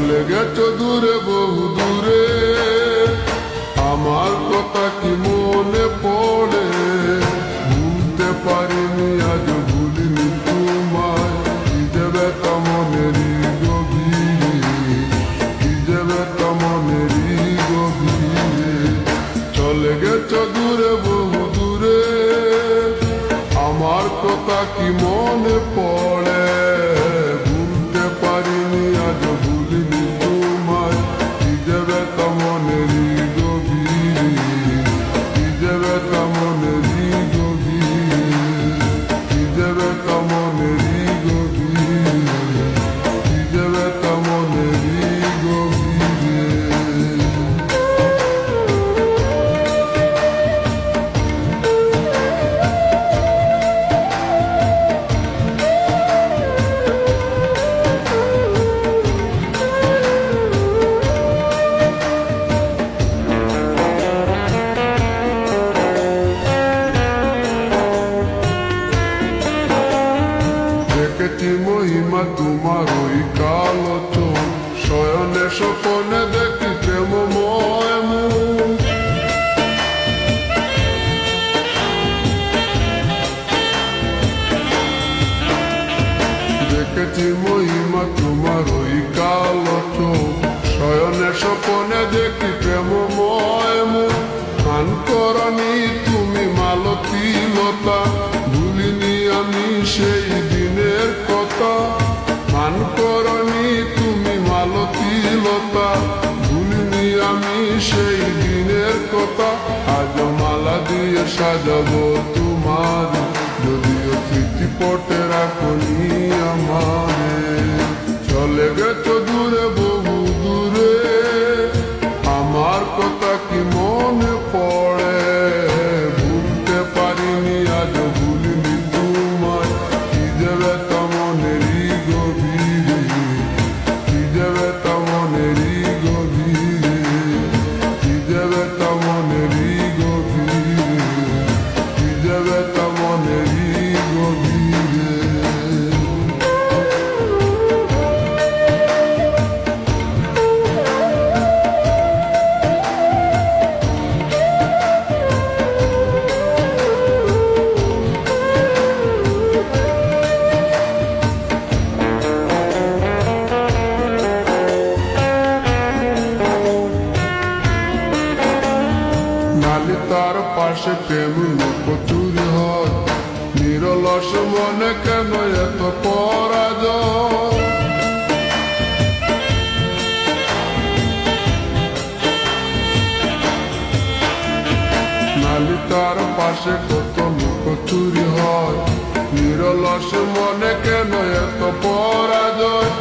চলে গেছো দূরে বহু দূরে, আমার কথা কি মনে পড়ে? ভুলতে পারিনি আজ ভুলিনি তোমায়, কি যে ব্যথা মনেরই গভীরে, কি যে ব্যথা মনেরই গভীরে। চলে গেছো দূরে বহু দূরে, আমার কথা কি মনে পড়ে? ভুলতে পারিনি আজ ভুলিনি তোমায়, কি যে ব্যথা মনেরই গভীরে, কি যে ব্যথা মনেরই গভীরে, কি যে ব্যথা মনেরই গভীরে, কি যে ব্যথা মনেরই গভীরে। দেখেছি মহিমা তোমার ওই কালো চোখ, শয়নে স্বপনে দেখি প্রেমময় মুখ। দেখেছি মহিমা তোমার ওই কালো চোখ, শয়নে স্বপনে দেখি প্রেমময় মুখ। গান করনি তুমি মালতী লতা, ভুলিনি আমি সেই দিনের কথা। গান করনি তুমি মালতী লতা, ভুলিনি আমি সেই দিনের কথা। আজ মালা দিয়ে সাজাবো তোমার, যদিও স্মৃতি পটে রাখনি আমারে। চলে গেছো দূরে বহু দূরে, আমার কথা কি মনে পড়ে? ভুলতে পারিনি আজ ভুলিনি তোমায়, কি যে ব্যথা মনেরই গভীরে, কি যে ব্যথা মনেরই গভীরে, কি যে ব্যথা মনেরই গভীরে, কি যে ব্যথা মনেরই গভীরে। নালিতার পাশে প্রেম লুকোচুরি হয়, নিরলস মনে কেন এত পরাজয়? নালিতার পাশে কত লুকোচুরি হয়, নিরলস মনে কেন এত পরাজয়?